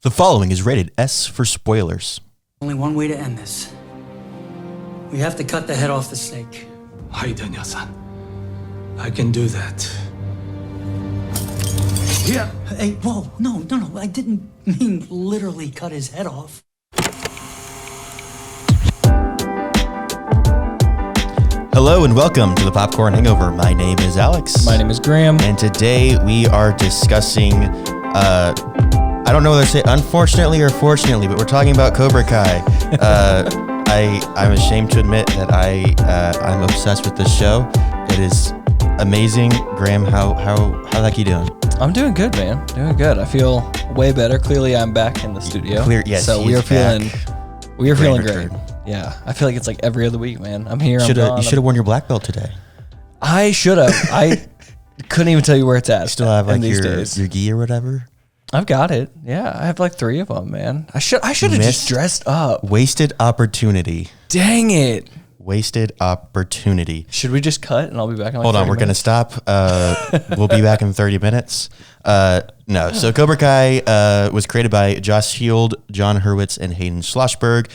The following is rated S for spoilers. Only one way to end this. We have to cut the head off the snake. Hi, Daniel-san. I can do that. Yeah. Hey, whoa, no. I didn't mean literally cut his head off. Hello and welcome to the Popcorn Hangover. My name is Alex. My name is Graham. And today we are discussing, I don't know whether to say unfortunately or fortunately, but we're talking about Cobra Kai. I'm ashamed to admit that I'm obsessed with this show. It is amazing. Graham, how the heck you doing? I'm doing good, man. Doing good. I feel way better. Clearly, I'm back in the studio. Yes, so we are feeling great. Yeah, I feel like it's like every other week, man. I'm here. You should have worn your black belt today. I should have. I couldn't even tell you where it's at. You still have like your gi or whatever. I've got it. Yeah, I have like 3 of them, man. I should have just dressed up. Wasted opportunity. Dang it. Wasted opportunity. Should we just cut and I'll be back in like Hold on, we're going to stop. We'll be back in 30 minutes. No, so Cobra Kai was created by Joss Shield, John Hurwitz, and Hayden Schlossberg.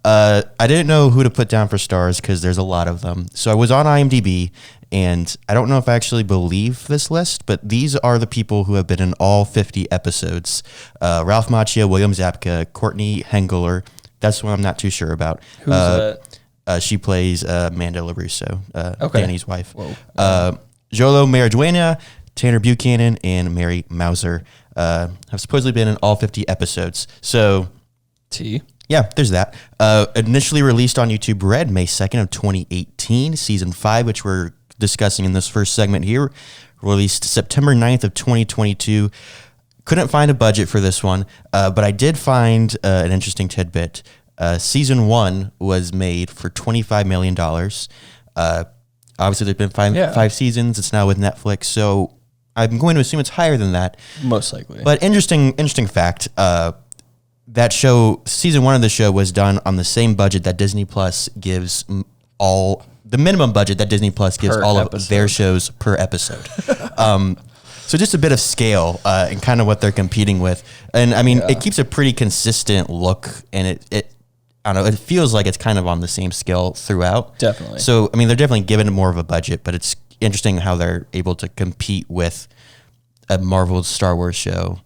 I didn't know who to put down for stars because there's a lot of them. So I was on IMDb, and I don't know if I actually believe this list, but these are the people who have been in all 50 episodes. Ralph Macchio, William Zabka, Courtney Hengler. That's the one I'm not too sure about. Who's that? She plays Amanda LaRusso, okay. Danny's wife. Jolo Marijuana, Tanner Buchanan, and Mary Mauser have supposedly been in all 50 episodes. So, yeah, there's that. Initially released on YouTube Red, May 2nd of 2018. Season 5, which we're discussing in this first segment here, released September 9th of 2022. Couldn't find a budget for this one, but I did find an interesting tidbit. Season 1 was made for $25 million. Obviously, there's been five seasons. It's now with Netflix, so I'm going to assume it's higher than that. Most likely. But interesting fact, that show, season 1 of the show was done on the same budget that Disney Plus gives the minimum budget that Disney Plus gives all of their shows per episode. So just a bit of scale and kind of what they're competing with. And I mean, it keeps a pretty consistent look, and it I don't know, it feels like it's kind of on the same scale throughout. Definitely. So, I mean, they're definitely given more of a budget, but it's interesting how they're able to compete with a Marvel Star Wars show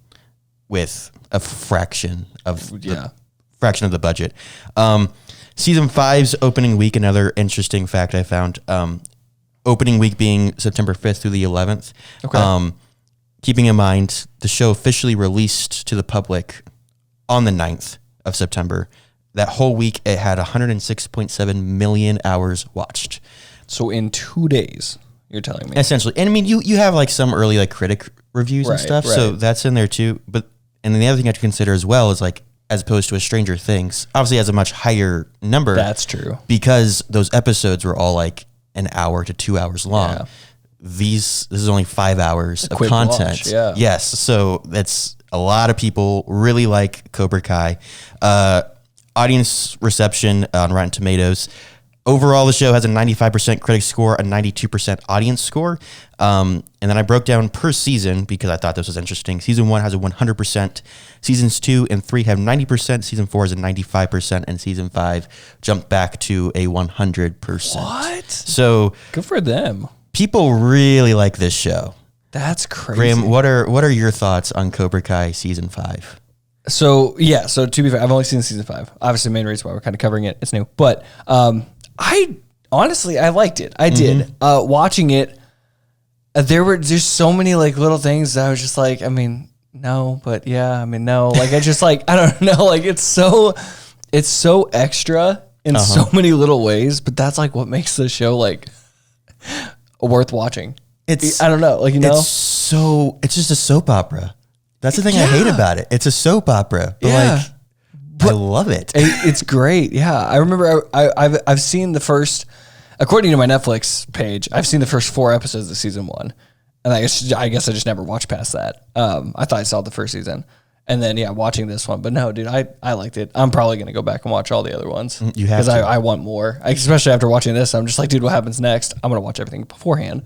with a fraction of the budget. Season 5's opening week, another interesting fact I found, opening week being September 5th through the 11th. Okay. Keeping in mind, the show officially released to the public on the 9th of September. That whole week, it had 106.7 million hours watched. So in 2 days, you're telling me? Essentially. And I mean, you have like some early like critic reviews and stuff, so that's in there too. And then the other thing you have to consider as well is like, as opposed to a Stranger Things, obviously has a much higher number. That's true. Because those episodes were all like an hour to 2 hours long. Yeah. This is only 5 hours of content. Watch, Yes. So that's a lot of people really like Cobra Kai. Audience reception on Rotten Tomatoes. Overall, the show has a 95% critic score, a 92% audience score. And then I broke down per season because I thought this was interesting. Season 1 has a 100%. Seasons 2 and 3 have 90%. Season 4 is a 95%. And Season 5 jumped back to a 100%. What? So good for them. People really like this show. That's crazy. Graham, what are your thoughts on Cobra Kai Season 5? So to be fair, I've only seen Season 5. Obviously, the main reason why we're kind of covering it, it's new. But I liked it. I did. Watching it, there's so many like little things that I was just like, I mean, no, but yeah, I mean, no. Like I just like, I don't know. Like it's so extra in so many little ways, but that's like what makes the show like worth watching. I don't know. Like, it's just a soap opera. That's the thing I hate about it. It's a soap opera, but I love it. It's great. Yeah. I remember I've seen the first, according to my Netflix page, I've seen the first 4 episodes of season 1. And I guess I just never watched past that. I thought I saw the first season. And then, watching this one. But no, dude, I liked it. I'm probably going to go back and watch all the other ones. You have to. Because I want more. Especially after watching this. I'm just like, dude, what happens next? I'm going to watch everything beforehand.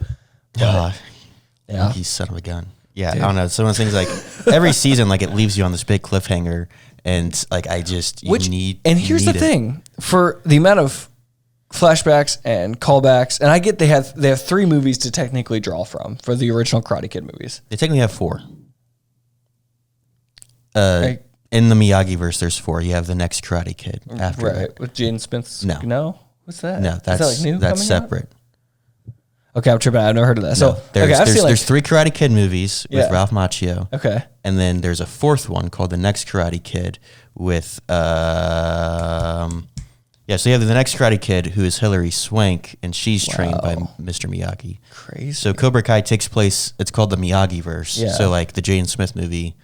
You son of a gun. Yeah, dude. I don't know. Some of those things like every season, like it leaves you on this big cliffhanger, and like And here's the thing: for the amount of flashbacks and callbacks, and I get they have 3 movies to technically draw from for the original Karate Kid movies. They technically have 4. In the Miyagi verse, there's 4. You have the next Karate Kid after that. With Jaden Smith's. No, what's that? No, that's separate. Okay, I'm tripping. I've never heard of that. So there's 3 Karate Kid movies with Ralph Macchio. Okay, and then there's a 4th one called the Next Karate Kid with so you have the Next Karate Kid, who is Hilary Swank, and she's trained by Mr. Miyagi. Crazy. So Cobra Kai takes place. It's called the Miyagi verse. Yeah. So like the Jaden Smith movie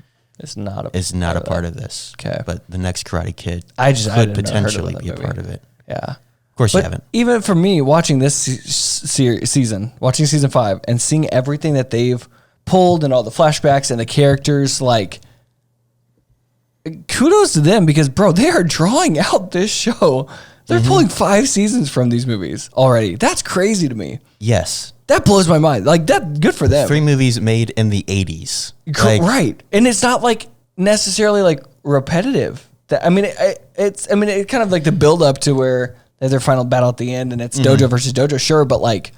is not a part of this. Okay, but the Next Karate Kid could potentially be a part of it. Yeah. Of course, you haven't. Even for me, watching this season, watching season 5, and seeing everything that they've pulled and all the flashbacks and the characters, like, kudos to them because, bro, they are drawing out this show. They're pulling 5 seasons from these movies already. That's crazy to me. Yes. That blows my mind. Like, that good for them. 3 movies made in the 80s. Right. And it's not like necessarily like repetitive. It kind of like the build up to where they have their final battle at the end and it's dojo versus dojo, sure, but like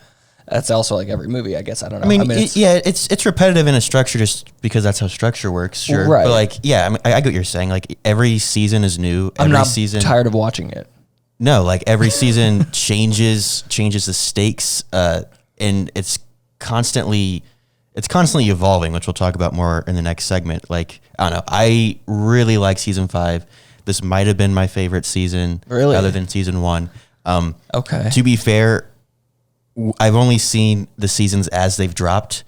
that's also like every movie, I guess. I don't know. It's repetitive in a structure just because that's how structure works, sure. Right. But like, I get what you're saying. Like every season is new. I'm not tired of watching it. No, like every season changes the stakes, and it's constantly evolving, which we'll talk about more in the next segment. Like, I don't know, I really like season 5. This might have been my favorite season, really, other than season 1. Okay. To be fair, I've only seen the seasons as they've dropped.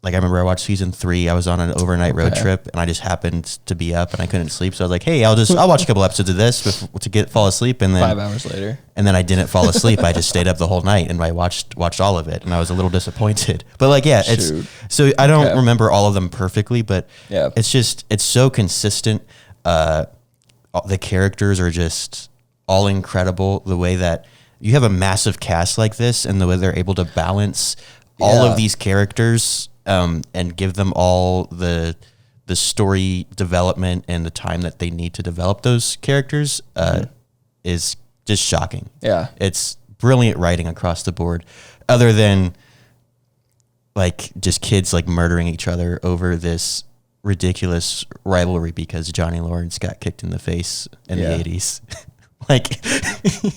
Like I remember I watched season 3. I was on an overnight road trip and I just happened to be up and I couldn't sleep. So I was like, hey, I'll watch a couple episodes of this to fall asleep. And then 5 hours later. And then I didn't fall asleep. I just stayed up the whole night and I watched all of it. And I was a little disappointed. But like, yeah, so I don't remember all of them perfectly, but it's so consistent. The characters are just all incredible. The way that you have a massive cast like this and the way they're able to balance all of these characters and give them all the story development and the time that they need to develop those characters is just shocking. Yeah. It's brilliant writing across the board, other than like just kids like murdering each other over this ridiculous rivalry because Johnny Lawrence got kicked in the face in the 80s. Like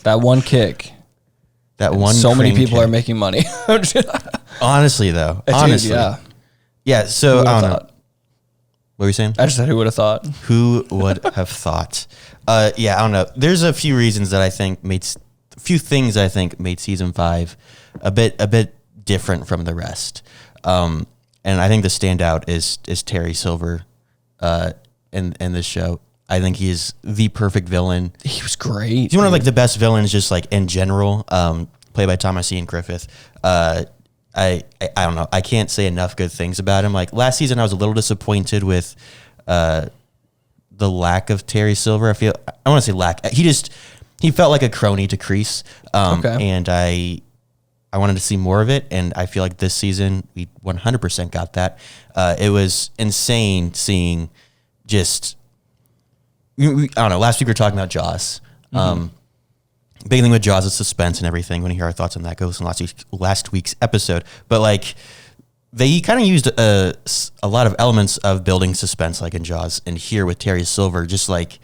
that one kick. So many people are making money. Honestly, though. Yeah, so I don't know. What were you saying? I just said, who would have thought? Who would have thought? I don't know. There's a few reasons that I think made season 5 a bit different from the rest. And I think the standout is Terry Silver in this show. I think he is the perfect villain. He was great. He's one of like the best villains, just like in general. Played by Thomas Ian Griffith. I don't know. I can't say enough good things about him. Like last season, I was a little disappointed with the lack of Terry Silver. I want to say lack. He felt like a crony to Kreese. And I wanted to see more of it. And I feel like this season we 100% got that. It was insane seeing just. I don't know. Last week we were talking about Jaws. Big thing with Jaws is suspense and everything. When you hear our thoughts on that, go listen to last week's episode. But like, they kind of used a lot of elements of building suspense, like in Jaws, and here with Terry Silver, just like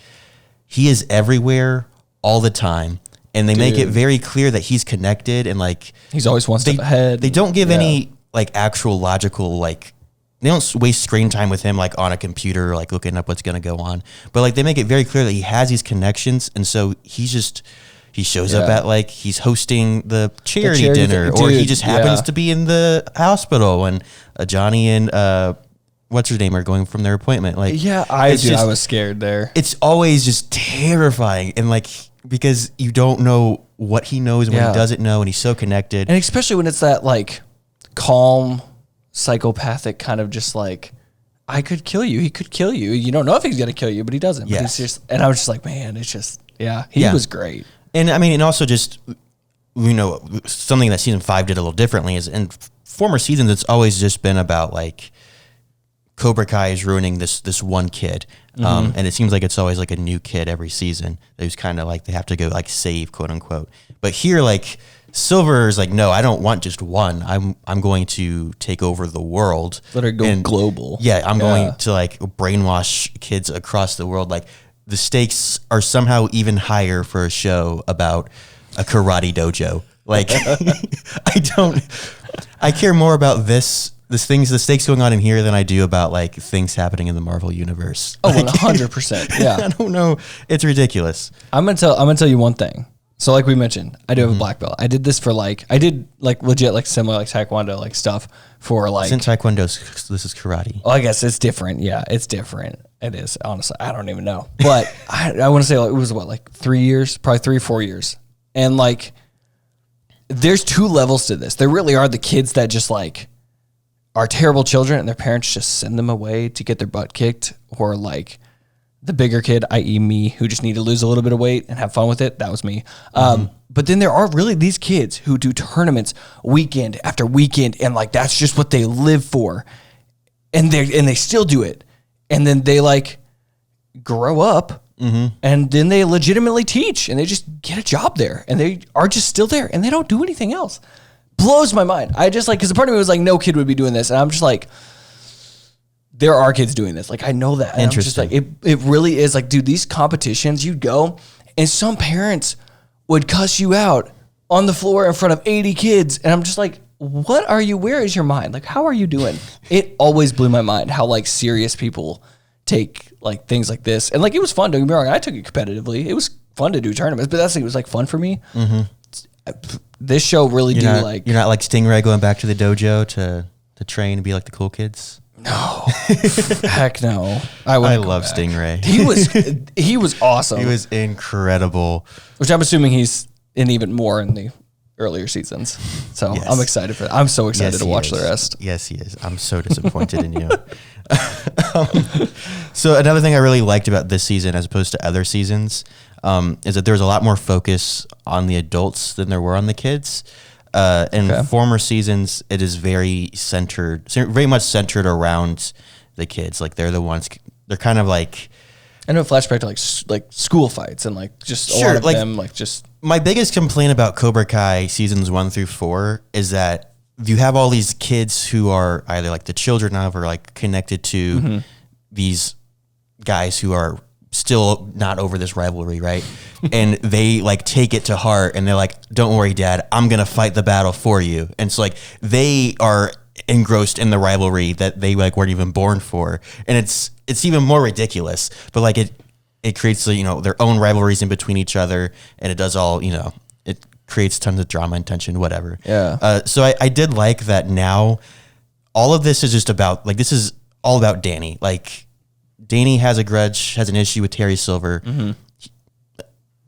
he is everywhere all the time, and they make it very clear that he's connected and like he's always one step ahead. They don't give any like actual logical like. They don't waste screen time with him like on a computer, like looking up what's going to go on. But like they make it very clear that he has these connections, and so he shows up at like he's hosting the charity dinner, or he just happens to be in the hospital when Johnny and what's her name are going from their appointment. Like I was scared there. It's always just terrifying, and like because you don't know what he knows and what he doesn't know, and he's so connected, and especially when it's that like calm. Psychopathic kind of just like I could kill you. He could kill you. You don't know if he's gonna kill you, but he doesn't. But he's just, and I was just like, man, it's just he was great. And I mean, and also just something that season 5 did a little differently is, and former seasons, it's always just been about like Cobra Kai is ruining this one kid. And it seems like it's always like a new kid every season who's kind of like they have to go like save, quote unquote. But here, like Silver is like, no, I don't want just one. I'm going to take over the world. Let her go global. Yeah, I'm going to like brainwash kids across the world. Like the stakes are somehow even higher for a show about a karate dojo. Like I care more about the stakes going on in here than I do about like things happening in the Marvel universe. Oh, 100%. Yeah. I don't know. It's ridiculous. I'm gonna tell you one thing. So like we mentioned, I do have a black belt. I did this for I did legit like similar like Taekwondo like stuff for like. Since Taekwondo, this is karate. Well, I guess it's different. Yeah, it's different. It is, honestly. I don't even know. But I want to say like, it was like 3 years, probably 3 or 4 years. And like, there's 2 levels to this. There really are the kids that just like are terrible children and their parents just send them away to get their butt kicked, or like the bigger kid, i.e. me, who just need to lose a little bit of weight and have fun with it. That was me. But then there are really these kids who do tournaments weekend after weekend, and like that's just what they live for, and they still do it, and then they like grow up, and then they legitimately teach, and they just get a job there, and they are just still there, and they don't do anything else. Blows my mind. I just like, because a part of me was like, no kid would be doing this, and I'm just like, there are kids doing this. Like, I know that. And interesting. I'm just like, it really is like, dude, these competitions, you'd go, and some parents would cuss you out on the floor in front of 80 kids, and I'm just like, what are you? Where is your mind? Like, how are you doing? It always blew my mind how like serious people take like things like this, and like it was fun. Don't get me wrong, I took it competitively. It was fun to do tournaments, but that's like, it was like fun for me. This show really you're not like Stingray going back to the dojo to train and be like the cool kids. No, heck no. I love Stingray. He was awesome. He was incredible. Which I'm assuming he's in even more in the earlier seasons. So yes. I'm excited for that. I'm so excited to watch the rest. Yes, he is. I'm so disappointed in you. So another thing I really liked about this season as opposed to other seasons is that there was a lot more focus on the adults than there were on the kids. In former seasons, it is very much centered around the kids. Like they're the ones, they're kind of like, I know flashback to like school fights and like just a lot of them like just. My biggest complaint about Cobra Kai seasons 1 through 4 is that you have all these kids who are either like the children of or like connected to these guys who are still not over this rivalry, right? And they like take it to heart and they're like, don't worry, Dad, I'm going to fight the battle for you. And so like they are engrossed in the rivalry that they like weren't even born for. And it's even more ridiculous, but like it creates, their own rivalries in between each other, and it does all, it creates tons of drama and tension, whatever. Yeah. So I did like that now all of this is just about, like, this is all about Danny. Like, Danny has a grudge, has an issue with Terry Silver.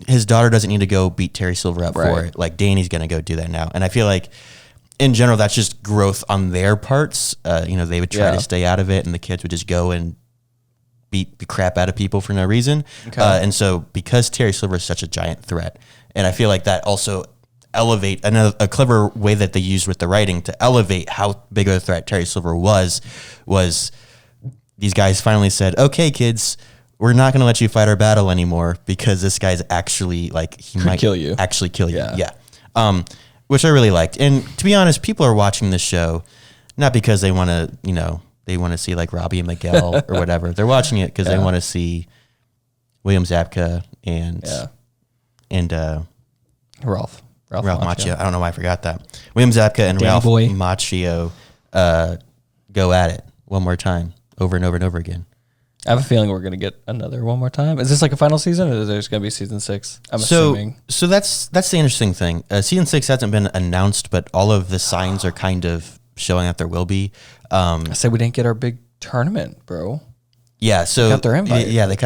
His daughter doesn't need to go beat Terry Silver up for it. Like, Danny's going to go do that now. And I feel like, in general, that's just growth on their parts. They would try to stay out of it, and the kids would just go and beat the crap out of people for no reason. And so because Terry Silver is such a giant threat, and I feel like that also a clever way that they used with the writing to elevate how big of a threat Terry Silver was these guys finally said, okay, kids, we're not going to let you fight our battle anymore because this guy's actually like, he might kill you. Actually kill you. Yeah. Which I really liked. And to be honest, people are watching this show not because they want to, they want to see like Robbie and Miguel or whatever. They're watching it because they want to see William Zabka and Ralph Macchio. I don't know why I forgot that. William Zabka and Ralph Macchio go at it one more time, over and over and over again. I have a feeling we're going to get another one more time. Is this like a final season, or is there going to be season 6? I'm assuming. So that's the interesting thing. Season 6 hasn't been announced, but all of the signs are kind of showing that there will be. I said we didn't get our big tournament, bro. Yeah, so got their invite. Yeah, they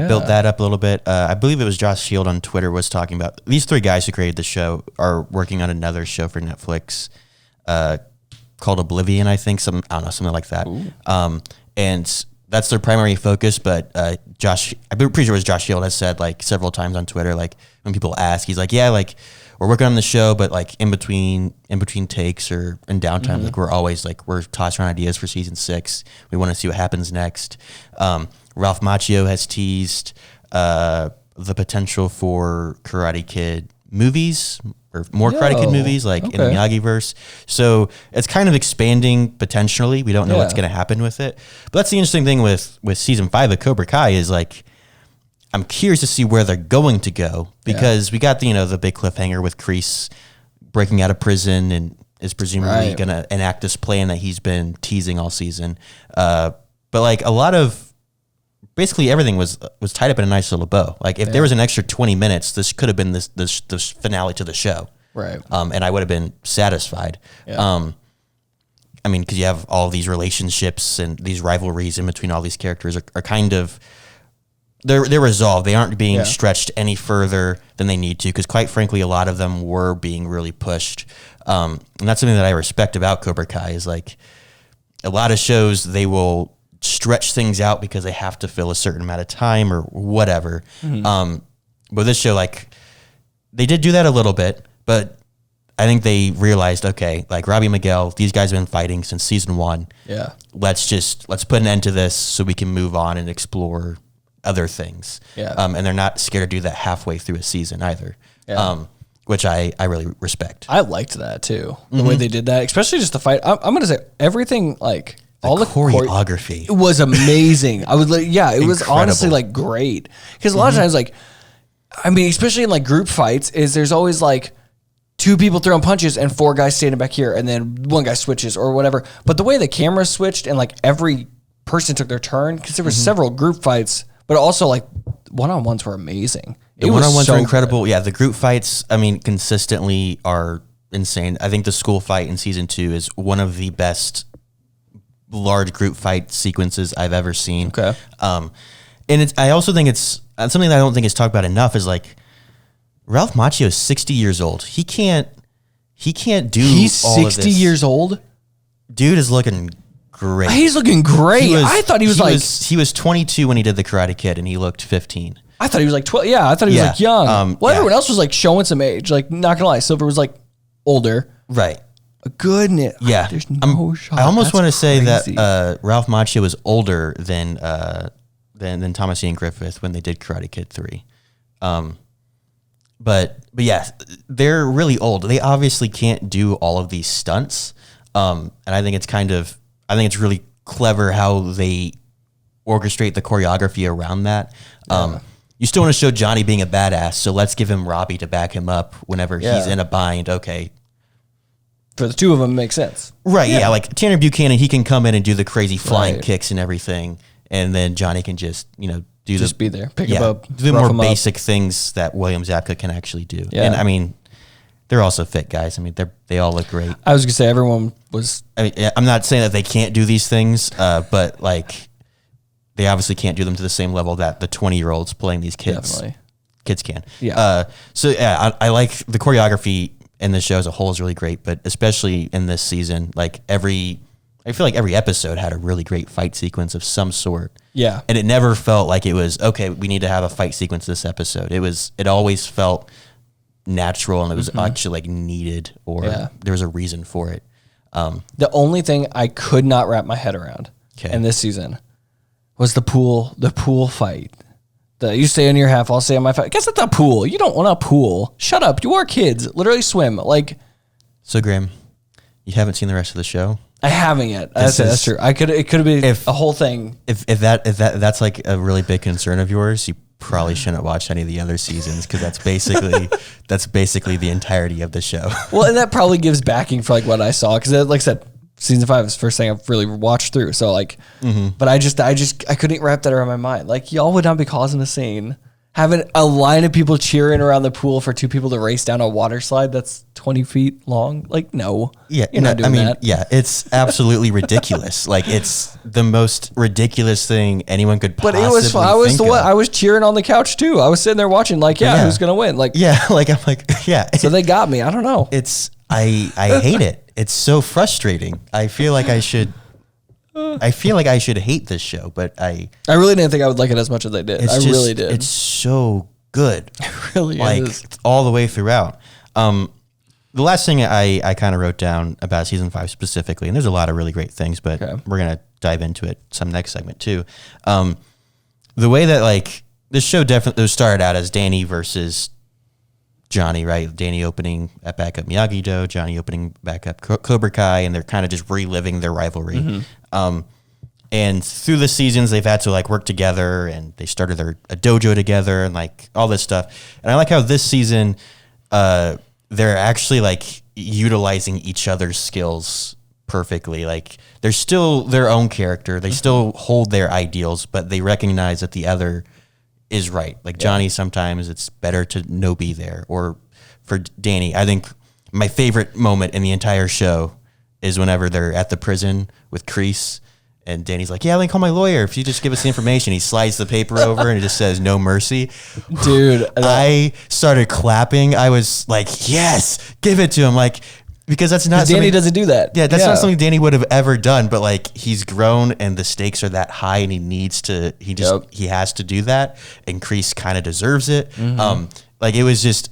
built that up a little bit. I believe it was Josh Shield on Twitter was talking about these 3 guys who created the show are working on another show for Netflix called Oblivion, I think, something like that. And that's their primary focus. But I'm pretty sure it was Josh Shield has said like several times on Twitter, like when people ask, he's like, yeah, like we're working on the show, but like in between takes or in downtime, like we're always like we're tossing around ideas for season 6. We want to see what happens next. Ralph Macchio has teased the potential for Karate Kid movies or more Karate Kid movies, like in the Miyagi-verse. So it's kind of expanding potentially. We don't know what's going to happen with it. But that's the interesting thing with season 5 of Cobra Kai is like, I'm curious to see where they're going to go because we got the big cliffhanger with Kreese breaking out of prison and is presumably going to enact this plan that he's been teasing all season. But like a lot of, basically everything was tied up in a nice little bow. Like if there was an extra 20 minutes, this could have been this finale to the show. Right. And I would have been satisfied. Yeah. I mean, because you have all these relationships and these rivalries in between all these characters are kind of, they're resolved. They aren't being stretched any further than they need to, because quite frankly, a lot of them were being really pushed. And that's something that I respect about Cobra Kai is like a lot of shows, they will stretch things out because they have to fill a certain amount of time or whatever. But this show, like, they did do that a little bit, but I think they realized, okay, like Robbie Miguel, these guys have been fighting since season 1. Yeah. Let's put an end to this so we can move on and explore other things. Yeah. And they're not scared to do that halfway through a season either. Yeah. Which I really respect. I liked that too. The way they did that, especially just the fight. I'm going to say everything, like, all the choreography was amazing. I was like, it was honestly like great. Because a lot of times, like, I mean, especially in like group fights, is there's always like 2 people throwing punches and 4 guys standing back here, and then 1 guy switches or whatever. But the way the camera switched and like every person took their turn, because there were several group fights, but also like one-on-ones were amazing. The one-on-ones were incredible. Good. Yeah, the group fights, I mean, consistently are insane. I think the school fight in season 2 is one of the best large group fight sequences I've ever seen. Okay. And I also think it's something that I don't think is talked about enough is like Ralph Macchio is 60 years old. He can't do He's all 60 of this. years old? Dude is looking great. He's looking great. I thought he was he was 22 when he did The Karate Kid and he looked 15. I thought he was like 12. Yeah, I thought he was like young. Everyone else was like showing some age. Like, not gonna lie, Silver was like older. Right. Goodness. Yeah. There's no shot. I almost want to say that Ralph Macchio was older than Thomas Ian Griffith when they did Karate Kid 3. But yeah, they're really old. They obviously can't do all of these stunts. And I think it's really clever how they orchestrate the choreography around that. You still want to show Johnny being a badass, so let's give him Robbie to back him up whenever he's in a bind. Okay. For the 2 of them, it makes sense. Right, yeah. Like Tanner Buchanan, he can come in and do the crazy flying kicks and everything, and then Johnny can just, be there, pick him up, do the more basic things that William Zabka can actually do. Yeah. And I mean, they're also fit guys. I mean, they all look great. I was gonna say everyone was. I mean, I'm not saying that they can't do these things, but like, they obviously can't do them to the same level that the 20-year-olds playing these kids can. Yeah. So yeah, I like the choreography. And the show as a whole is really great, but especially in this season, like I feel like every episode had a really great fight sequence of some sort. Yeah. And it never felt like it was, okay, we need to have a fight sequence this episode. It always felt natural and it was actually like needed or there was a reason for it. The only thing I could not wrap my head around in this season was the pool fight. You stay in your half, I'll stay on my half. Guess at the pool. You don't want a pool. Shut up. You are kids. Literally swim. Like. So Graham, you haven't seen the rest of the show? I haven't yet. That's true. It could have been a whole thing. If that's like a really big concern of yours, you probably shouldn't watch any of the other seasons because that's basically the entirety of the show. Well, and that probably gives backing for like what I saw because, like I said, season 5 is the first thing I've really watched through. So like, but I couldn't wrap that around my mind. Like, y'all would not be causing a scene. Having a line of people cheering around the pool for 2 people to race down a water slide that's 20 feet long. Like, no. Yeah. You're not doing that. Yeah. It's absolutely ridiculous. Like, it's the most ridiculous thing anyone could possibly think of. But I was cheering on the couch too. I was sitting there watching like, who's going to win? Like, So they got me. I don't know. I hate it. It's so frustrating. I feel like I should I feel like I should hate this show, but I really didn't think I would like it as much as I did. Really did. It's so good. It really like, is. all the way throughout. The last thing I kind of wrote down about season 5 specifically, and there's a lot of really great things, but we're going to dive into it some next segment too. The way that like this show definitely started out as Danny versus Johnny, right? Danny opening back up Miyagi-Do, Johnny opening back up Cobra Kai, and they're kind of just reliving their rivalry. And through the seasons, they've had to like work together, and they started a dojo together, and like all this stuff. And I like how this season, they're actually like utilizing each other's skills perfectly. Like they're still their own character. They still hold their ideals, but they recognize that the other is right. Like Johnny, sometimes it's better to no be there. Or for Danny, I think my favorite moment in the entire show is whenever they're at the prison with Kreese, and Danny's like, yeah, let me call my lawyer. If you just give us the information, he slides the paper over and it just says no mercy. Dude, I started clapping. I was like, yes, give it to him. Like, because that's not Danny doesn't do that. Yeah, that's not something Danny would have ever done, but like he's grown and the stakes are that high and he has to do that. And Kreese kind of deserves it. Like it was just,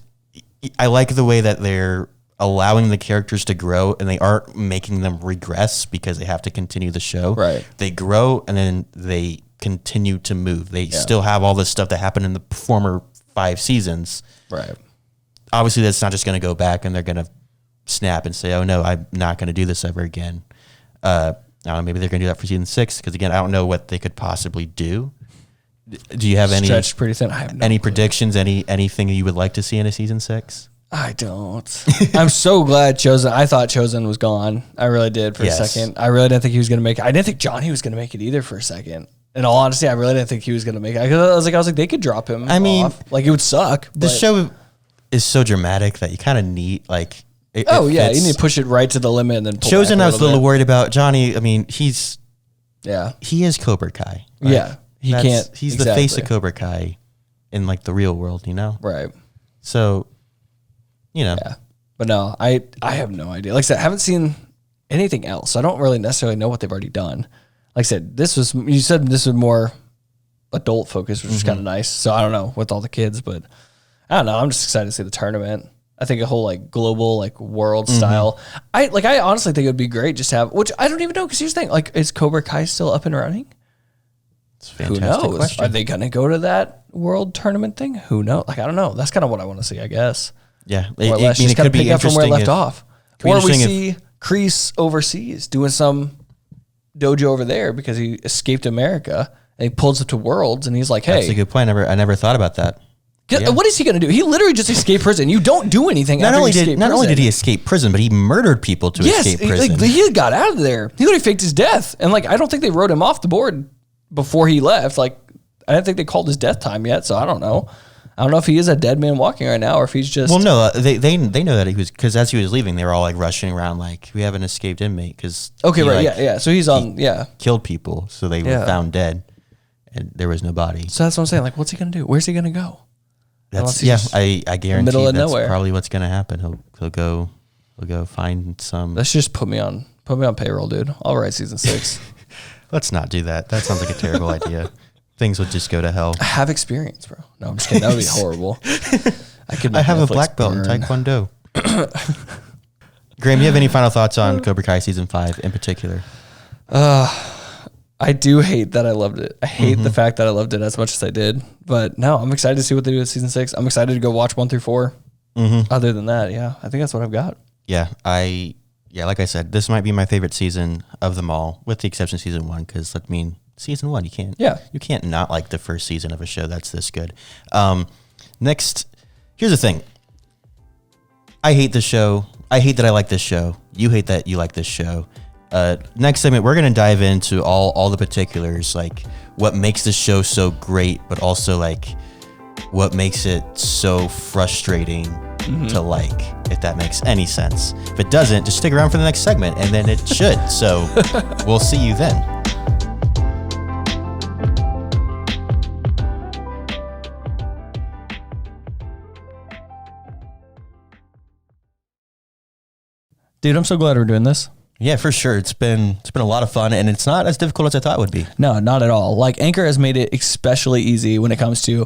I like the way that they're allowing the characters to grow and they aren't making them regress because they have to continue the show. Right. They grow and then they continue to move. They still have all this stuff that happened in the former 5 seasons. Right. Obviously, that's not just going to go back and they're going to snap and say, oh no, I'm not going to do this ever again. I don't know, maybe they're going to do that for season 6 because again, I don't know what they could possibly do. Do you have any stretched pretty thin? I have no any clue. Predictions? Anything you would like to see in a season 6? I don't. I'm so glad Chosen. I thought Chosen was gone. I really did for a second. I really didn't think he was going to make it. I didn't think Johnny was going to make it either for a second. In all honesty, I really didn't think he was going to make it. I was like, they could drop him. I mean, off. Like it would suck. The show is so dramatic that you kind of need like. You need to push it right to the limit and then pull Chosen. Back I was a little worried about Johnny. I mean, he is Cobra Kai. Right? Yeah, he's the face of Cobra Kai in like the real world, you know. Right. So. Yeah. But no, I have no idea. Like I said, I haven't seen anything else. I don't really necessarily know what they've already done. Like I said, you said this was more adult focused, which is kind of nice. So I don't know with all the kids, but I don't know. I'm just excited to see the tournament. I think a whole like global, like world style. I honestly think it would be great just to have, which I don't even know. Cause here's the thing, like, is Cobra Kai still up and running? It's a fantastic Who knows? Question. Are they going to go to that world tournament thing? Who knows? Like, I don't know. That's kind of what I want to see, I guess. Yeah, Just kind of pick up from where it left off. Or we see Kreese overseas doing some dojo over there because he escaped America and he pulls up to Worlds and he's like, "Hey, that's a good point. I never thought about that." What is he going to do? He literally just escaped prison. You don't do anything. Not only did he escape prison, but he murdered people to escape prison. He got out of there. He literally faked his death, and like I don't think they wrote him off the board before he left. Like I don't think they called his death time yet, so I don't know. I don't know if he is a dead man walking right now or if he's just... Well, no, they know that he was... Because as he was leaving, they were all like rushing around like, we have an escaped inmate because... Okay, right, So he's on... Killed people, so they were found dead and there was no body. So that's what I'm saying. Like, what's he going to do? Where's he going to go? I guarantee middle of that's nowhere. probably what's going to happen. He'll go find some... Let's just put me on payroll, dude. I'll write season 6. Let's not do that. That sounds like a terrible idea. Things would just go to hell. I have experience, bro. No, I'm just kidding. That would be horrible. I have a black belt in Taekwondo. Graham, you have any final thoughts on Cobra Kai season 5 in particular? I do hate that I loved it. I hate the fact that I loved it as much as I did. But no, I'm excited to see what they do with season 6. I'm excited to go watch 1 through 4. Other than that, I think that's what I've got. Yeah, like I said, this might be my favorite season of them all, with the exception of season 1, because season 1, you can't not like the first season of a show that's this good. Next, here's the thing. I hate this show. I hate that I like this show. You hate that you like this show. Next segment, we're going to dive into all the particulars, like what makes this show so great, but also like what makes it so frustrating to like, if that makes any sense. If it doesn't, just stick around for the next segment, and then it should. So we'll see you then. Dude, I'm so glad we're doing this. Yeah, for sure. It's been a lot of fun, and it's not as difficult as I thought it would be. No, not at all. Like Anchor has made it especially easy when it comes to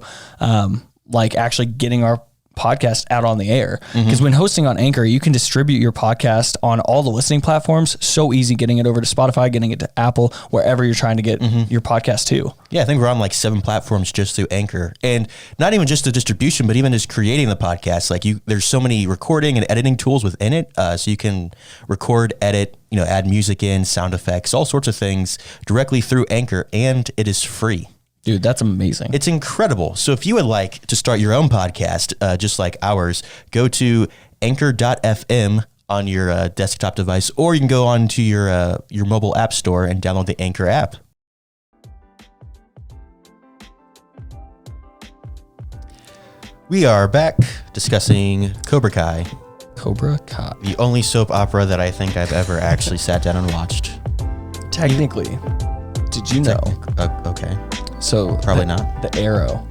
like actually getting our podcast out on the air. Because when hosting on Anchor, you can distribute your podcast on all the listening platforms. So easy getting it over to Spotify, getting it to Apple, wherever you're trying to get your podcast to. Yeah, I think we're on like 7 platforms just through Anchor, and not even just the distribution, but even just creating the podcast. Like there's so many recording and editing tools within it, so you can record, edit, add music in, sound effects, all sorts of things directly through Anchor, and it is free. Dude, that's amazing. It's incredible. So if you would like to start your own podcast, just like ours, go to anchor.fm on your desktop device, or you can go on to your mobile app store and download the Anchor app. We are back discussing Cobra Kai. Cobra Kai. The only soap opera that I think I've ever actually sat down and watched. Technically, did you know? Okay. So probably not. The Arrow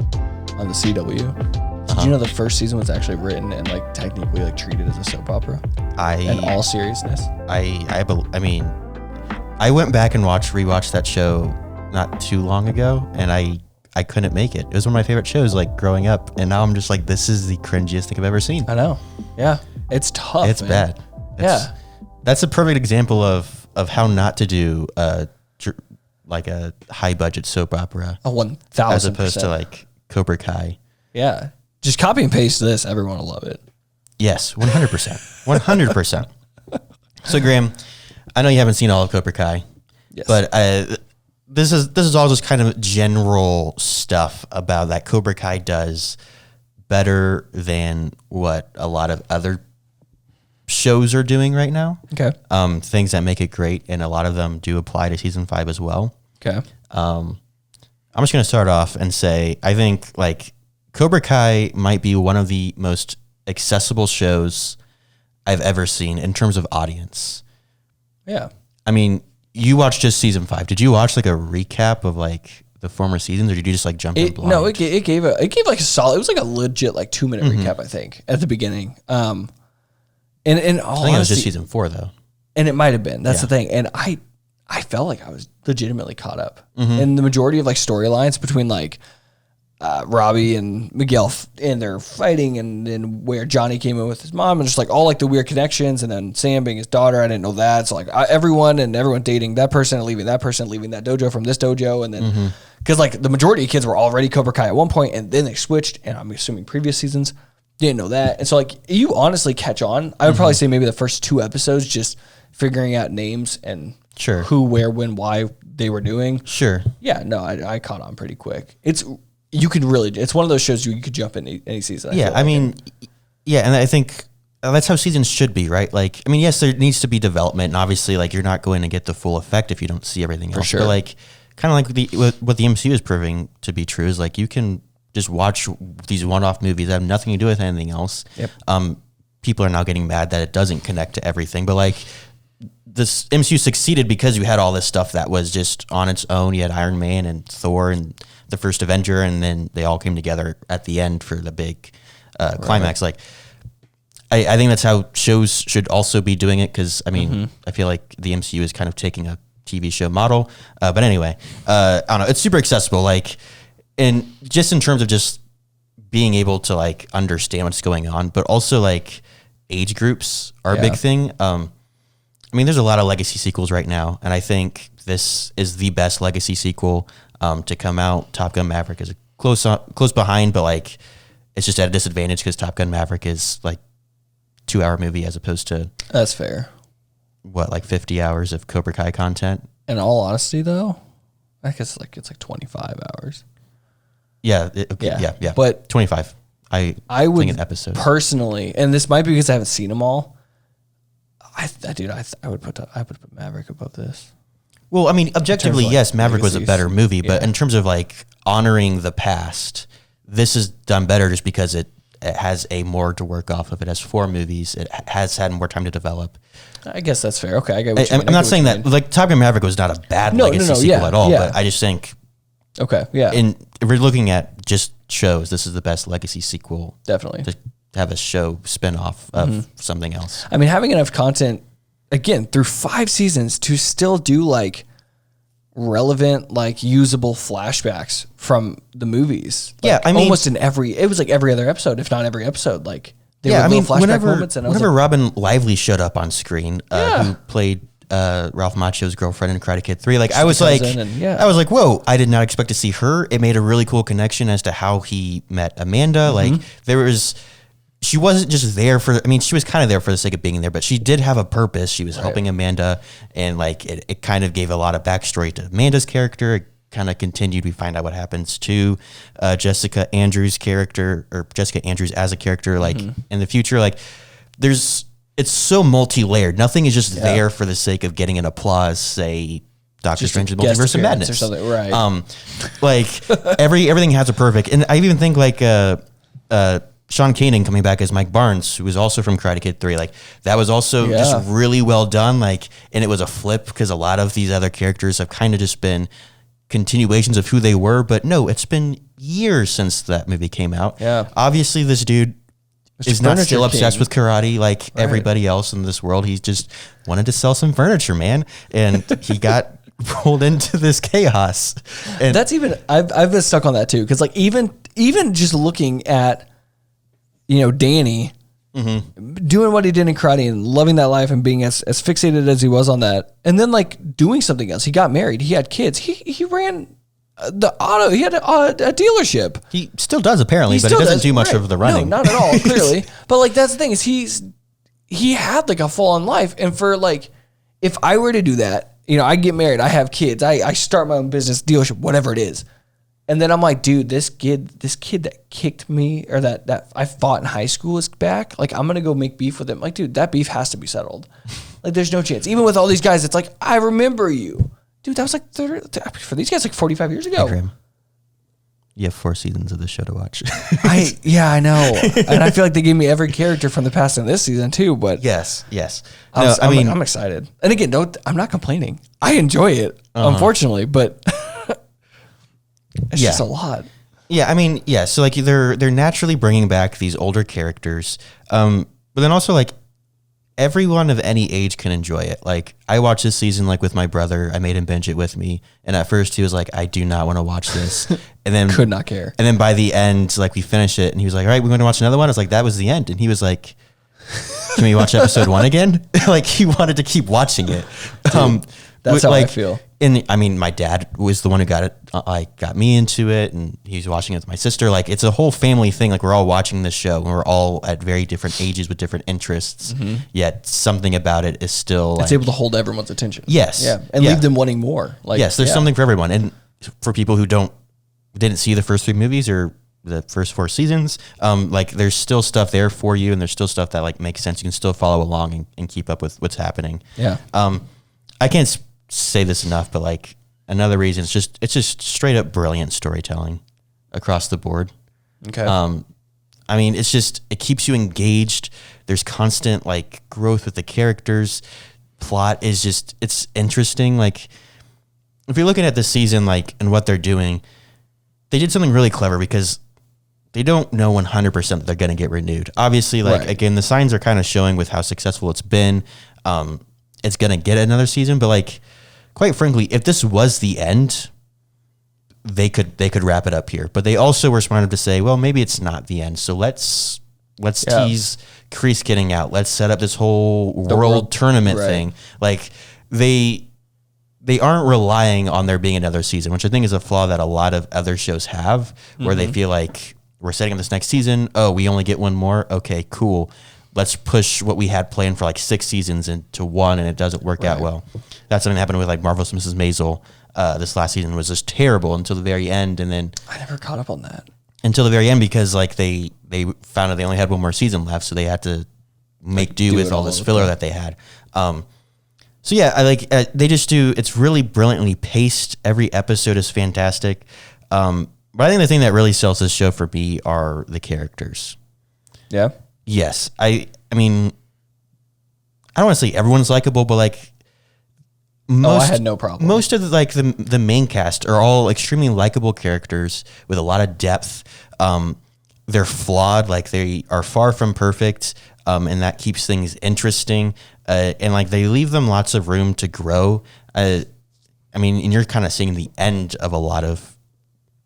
on the CW. Did you know the first season was actually written and like technically like treated as a soap opera? In all seriousness. I mean, I went back and rewatched that show not too long ago, and I couldn't make it. It was one of my favorite shows like growing up, and now I'm just like, this is the cringiest thing I've ever seen. I know. Yeah. It's tough. It's bad. That's a perfect example of how not to do like a high budget soap opera. 1,000%. As opposed to like Cobra Kai. Yeah. Just copy and paste this. Everyone will love it. Yes, 100%. 100%. So Graham, I know you haven't seen all of Cobra Kai. Yes. But this is all just kind of general stuff about that Cobra Kai does better than what a lot of other shows are doing right now. Okay. Things that make it great, and a lot of them do apply to season 5 as well. Okay. I'm just going to start off and say, I think like Cobra Kai might be one of the most accessible shows I've ever seen in terms of audience. Yeah. I mean, you watched just season 5. Did you watch like a recap of like the former seasons, or did you just like jump in blind? No, it gave like a solid. It was like a legit like 2-minute recap, I think, at the beginning. And all I think it was just season 4 though, and it might have been. That's the thing. And I felt like I was legitimately caught up in the majority of like storylines between like Robbie and Miguel, and they're fighting, and then where Johnny came in with his mom, and just like all like the weird connections, and then Sam being his daughter. I didn't know that. So like everyone dating that person and leaving that dojo from this dojo, and then because like the majority of kids were already Cobra Kai at one point, and then they switched, and I'm assuming previous seasons didn't know that. And so like you honestly catch on. I would probably say maybe the first 2 episodes just figuring out names and who, where, when, why they were doing. Yeah, no, I caught on pretty quick. It's one of those shows you could jump in any season. I mean, and I think that's how seasons should be, right? Like, I mean, yes, there needs to be development, and obviously, like, you're not going to get the full effect if you don't see everything else. For sure. But like, kind of like what the MCU is proving to be true is like you can just watch these one-off movies that have nothing to do with anything else. Yep. People are now getting mad that it doesn't connect to everything, but like this MCU succeeded because you had all this stuff that was just on its own. You had Iron Man and Thor and the first Avenger, and then they all came together at the end for the big climax. Like, I think that's how shows should also be doing it, because I mean, I feel like the MCU is kind of taking a TV show model. But anyway, I don't know. It's super accessible. Like, and just in terms of just being able to like understand what's going on, but also like age groups are a big thing. I mean, there's a lot of legacy sequels right now, and I think this is the best legacy sequel to come out. Top Gun Maverick is close behind, but like it's just at a disadvantage because Top Gun Maverick is like 2-hour movie as opposed to that's fair. What, like 50 hours of Cobra Kai content? In all honesty, though, I guess it's like 25 hours. Yeah, but 25. I would think an episode personally, and this might be because I haven't seen them all. I would put Maverick above this. Well, I mean, objectively, yes, Maverick was a better movie, but in terms of like honoring the past, this is done better just because it has more to work off of. It has 4 movies. It has had more time to develop. I guess that's fair. Okay, I get what you mean. I'm not saying that like Top Gun Maverick was not a bad legacy sequel at all, but I just think if we're looking at just shows, this is the best legacy sequel. Definitely. To have a show spin off of something else. I mean, having enough content again, through 5 seasons to still do like relevant, like usable flashbacks from the movies. Like, yeah, I mean, almost in it was like every other episode, if not every episode. Like, there were flashback moments. And whenever Robin Lively showed up on screen, who played Ralph Macchio's girlfriend in Karate Kid 3, like I was like, whoa, I did not expect to see her. It made a really cool connection as to how he met Amanda. Like she wasn't just there she was kind of there for the sake of being there, but she did have a purpose. She was helping Amanda, and like it kind of gave a lot of backstory to Amanda's character. It kind of continued. We find out what happens to Jessica Andrews' character, or Jessica Andrews as a character, like in the future. Like it's so multi-layered. Nothing is just there for the sake of getting an applause, say Doctor Strange's Multiverse of Madness or something, right? Like everything has a perfect, and I even think like Sean Kanan coming back as Mike Barnes, who was also from Karate Kid 3, like that was also just really well done. Like, and it was a flip because a lot of these other characters have kind of just been continuations of who they were, but no, it's been years since that movie came out. Yeah. Obviously this dude is not still obsessed with karate like everybody else in this world. He just wanted to sell some furniture, man. And he got pulled into this chaos. And that's even, I've been stuck on that too. Cause like even just looking at, Danny doing what he did in karate and loving that life and being as fixated as he was on that. And then like doing something else. He got married. He had kids. He ran he had a dealership. He still does apparently, but he doesn't do much of the running. No, not at all, clearly. But like, that's the thing is he had like a full on life. And for like, if I were to do that, I get married, I have kids, I start my own business, dealership, whatever it is. And then I'm like, dude, this kid that kicked me or that I fought in high school is back. Like, I'm going to go make beef with him. Like, dude, that beef has to be settled. Like, there's no chance. Even with all these guys, it's like, I remember you. Dude, that was like, for these guys, like 45 years ago. Hey, you have 4 seasons of the show to watch. I know. And I feel like they gave me every character from the past in this season too, but. Yes. No, I'm excited. And again, I'm not complaining. I enjoy it, unfortunately, but. It's just a lot. Yeah, I mean, yeah. So like they're naturally bringing back these older characters, but then also like everyone of any age can enjoy it. Like I watched this season like with my brother. I made him binge it with me, and at first he was like, "I do not want to watch this," and then could not care. And then by the end, like we finished it, and he was like, "All right, we're going to watch another one." I was like, "That was the end," and he was like, "Can we watch episode 1 again?" Like he wanted to keep watching it. Dude, that's how I feel. And I mean, my dad was the one who got me into it, and he was watching it with my sister. Like, it's a whole family thing. Like, we're all watching this show, and we're all at very different ages with different interests. Yet something about it is still it's able to hold everyone's attention. Yes, yeah, and leave them wanting more. Like, yes, there's something for everyone, and for people who didn't see the first 3 movies or the first 4 seasons, like there's still stuff there for you, and there's still stuff that like makes sense. You can still follow along and keep up with what's happening. Yeah, I can't say this enough, but like another reason, it's just straight up brilliant storytelling across the board. Okay. I mean, it keeps you engaged. There's constant like growth with the characters. Plot is it's interesting. Like if you're looking at this season, like and what they're doing, they did something really clever because they don't know 100% that they're going to get renewed. Obviously, like again, the signs are kind of showing with how successful it's been. It's going to get another season, but like, quite frankly, if this was the end, they could wrap it up here. But they also were smart enough to say, well, maybe it's not the end. So let's tease Kreese getting out. Let's set up this whole world tournament thing. Like they aren't relying on there being another season, which I think is a flaw that a lot of other shows have, where they feel like we're setting up this next season. Oh, we only get one more. Okay, cool. Let's push what we had planned for like 6 seasons into 1, and it doesn't work out well. That's something that happened with like Marvelous Mrs. Maisel. This last season was just terrible until the very end, and then I never caught up on that until the very end because like they found out they only had 1 more season left, so they had to make do with all this filler that they had. So yeah, I like they just do. It's really brilliantly paced. Every episode is fantastic. But I think the thing that really sells this show for me are the characters. Yeah. Yes, I mean, I don't want to say everyone's likable, but like I had no problem. Most of the main cast are all extremely likable characters with a lot of depth. They're flawed, like they are far from perfect, and that keeps things interesting. and like they leave them lots of room to grow. I mean, and you're kind of seeing the end of a lot of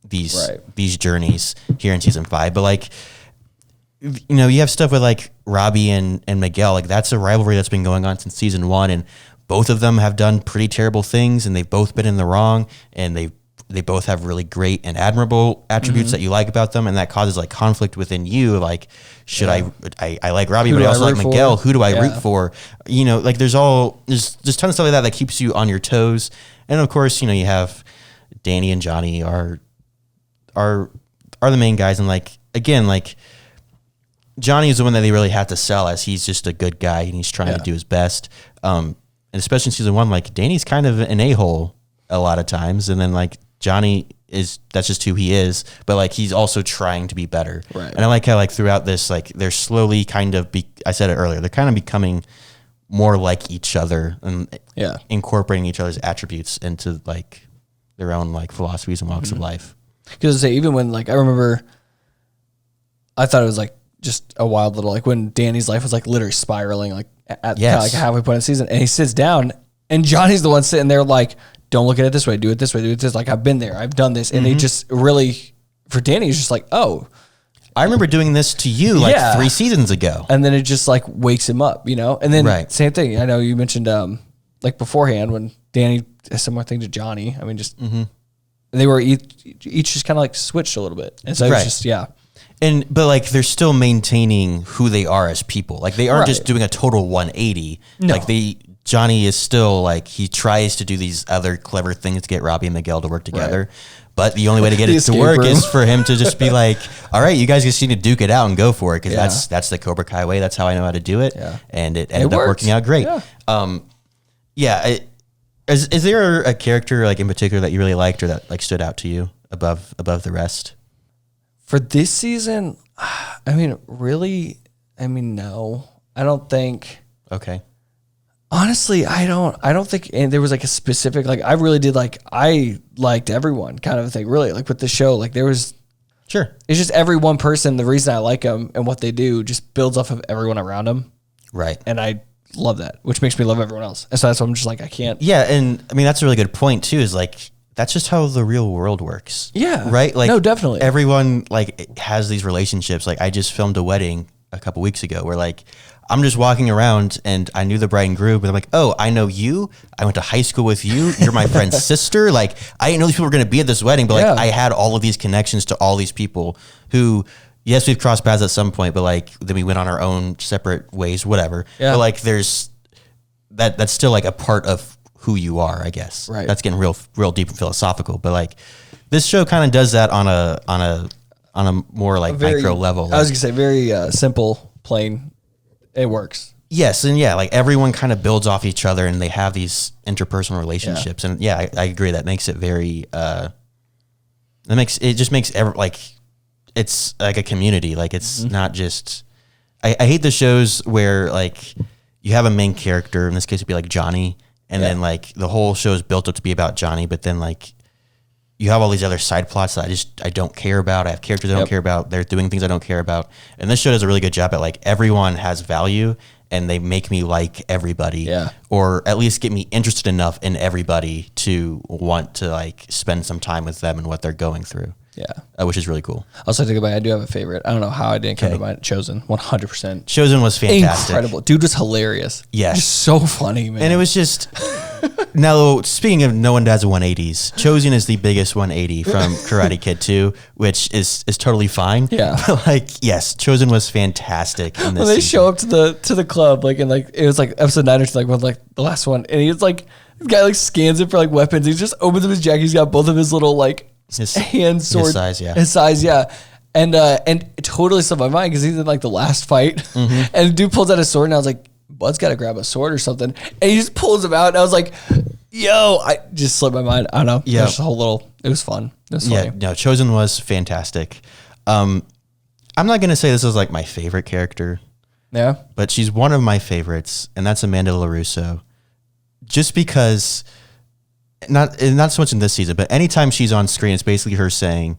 these journeys here in season 5, but like, you know, you have stuff with like Robbie and Miguel, like that's a rivalry that's been going on since season 1, and both of them have done pretty terrible things, and they've both been in the wrong, and they both have really great and admirable attributes that you like about them, and that causes like conflict within you. Like, should I like Robbie, but I also like Miguel. Who do I root for? You know, like there's tons of stuff like that keeps you on your toes. And of course, you know, you have Danny and Johnny are the main guys, and like again, like Johnny is the one that they really have to sell as he's just a good guy and he's trying to do his best. And especially in season 1, like Danny's kind of an a-hole a lot of times, and then like Johnny that's just who he is, but like he's also trying to be better. Right. And I like how like throughout this, like they're slowly kind of I said it earlier, they're kind of becoming more like each other and incorporating each other's attributes into like their own like philosophies and walks of life. Because even when like I remember, I thought it was like just a wild little, like when Danny's life was like literally spiraling like at kind of like a halfway point in the season, and he sits down and Johnny's the one sitting there like, don't look at it this way, do it this way, do it this. Like, I've been there, I've done this. And they just really, for Danny, he's just like, oh, I remember doing this to you like 3 seasons ago. And then it just like wakes him up, you know? And then same thing. I know you mentioned like beforehand when Danny has similar thing to Johnny. I mean, just they were each just kind of like switched a little bit. And so it was just, but like they're still maintaining who they are as people. Like they aren't just doing a total 180. No. Like Johnny is still like, he tries to do these other clever things to get Robbie and Miguel to work together. But the only way to get it to work is for him to just be like, all right, you guys just need to duke it out and go for it. Cause that's the Cobra Kai way. That's how I know how to do it. Yeah. And it ended up working out great. Yeah. Is there a character like in particular that you really liked or that like stood out to you above the rest? For this season, I mean, really, no, I don't think. Okay. Honestly, I don't think, and there was like a specific, like I really did like, I liked everyone kind of a thing, really, like with the show, like there was, it's just every one person, the reason I like them and what they do just builds off of everyone around them. Right. And I love that, which makes me love everyone else. And so that's why I'm just like, I can't. Yeah. And I mean, that's a really good point too, is like, that's just how the real world works. Yeah. Right? Like, no, definitely. Everyone like has these relationships. Like I just filmed a wedding a couple weeks ago where like I'm just walking around and I knew the bride and groom, but I'm like, oh, I know you. I went to high school with you. You're my friend's sister. Like I didn't know these people were going to be at this wedding, but like I had all of these connections to all these people who, yes, we've crossed paths at some point, but like then we went on our own separate ways, whatever. Yeah. But like there's that's still like a part of who you are, I guess. Right. That's getting real deep and philosophical, but like this show kind of does that on a more like micro level. I was gonna say very simple, plain. It works. Yes, and like everyone kind of builds off each other, and they have these interpersonal relationships, and I agree that makes it very. It just makes like it's like a community. Like it's not just. I hate the shows where like you have a main character. In this case, it'd be like Johnny. And then like the whole show is built up to be about Johnny, but then like you have all these other side plots that I don't care about. I have characters I don't care about. They're doing things I don't care about. And this show does a really good job at like everyone has value and they make me like everybody. Yeah. Or at least get me interested enough in everybody to want to like spend some time with them and what they're going through. Yeah. Which is really cool. Also, think about it, I do have a favorite. I don't know how I didn't come to mind. Chosen. 100%. Chosen was fantastic. Incredible. Dude was hilarious. Yes. Just so funny, man. And it was just... Now, speaking of no one does 180s, Chosen is the biggest 180 from Karate Kid 2, which is totally fine. Yeah. But like, yes, Chosen was fantastic in this when they season. Show up to the club, like, and like, it was like episode 9 or something, like, like the last one, and he's like, this guy like scans it for like weapons. He just opens up his jacket. He's got both of his little like hand sword. His size, yeah. And it totally slipped my mind because he's in like the last fight, and the dude pulls out a sword, and I was like, Bud's got to grab a sword or something, and he just pulls him out, and I was like, yo, I just slipped my mind. I don't know. Yeah, just a whole little. It was fun. It was funny. Yeah, no, Chosen was fantastic. I'm not gonna say this is like my favorite character. Yeah, but she's one of my favorites, and that's Amanda LaRusso. Just because, not so much in this season, but anytime she's on screen, it's basically her saying,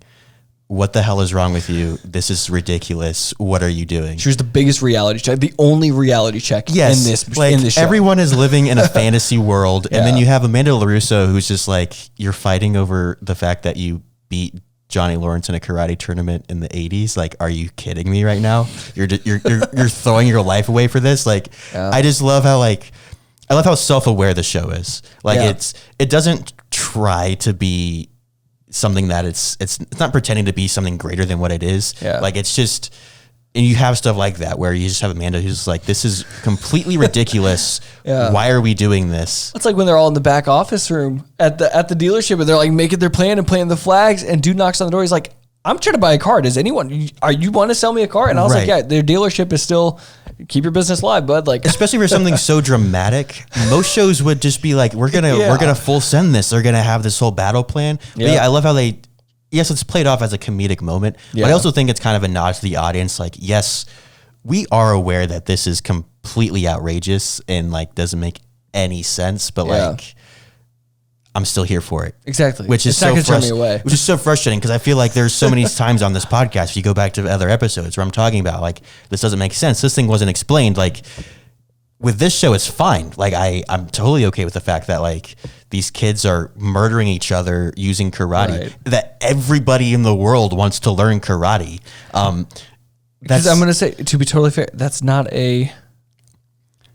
what the hell is wrong with you? This is ridiculous. What are you doing? She was the biggest reality check, the only reality check in this show. Everyone is living in a fantasy world, and then you have Amanda LaRusso, who's just like, you're fighting over the fact that you beat Johnny Lawrence in a karate tournament in the 80s. Like, are you kidding me right now? You're throwing your life away for this. Like, I just love how I love how self-aware the show is. Like, it doesn't try to be something that it's not pretending to be something greater than what it is. Yeah. Like, it's just, and you have stuff like that where you just have Amanda who's like, this is completely ridiculous. Why are we doing this? It's like when they're all in the back office room at the dealership and they're like making their plan and playing the flags, and dude knocks on the door. He's like, I'm trying to buy a car. Does anyone, you want to sell me a car? And I was like, yeah, their dealership is still, keep your business alive, bud. Like, especially for something so dramatic, most shows would just be like, we're gonna full send this. They're gonna have this whole battle plan. But I love how yes, it's played off as a comedic moment, but I also think it's kind of a nod to the audience. Like, yes, we are aware that this is completely outrageous and like doesn't make any sense, but like, I'm still here for it. Exactly. Which is so frustrating because I feel like there's so many times on this podcast, if you go back to other episodes where I'm talking about like, this doesn't make sense. This thing wasn't explained. Like, with this show, it's fine. Like, I'm totally okay with the fact that like these kids are murdering each other using karate, that everybody in the world wants to learn karate. Because I'm going to say, to be totally fair, that's not a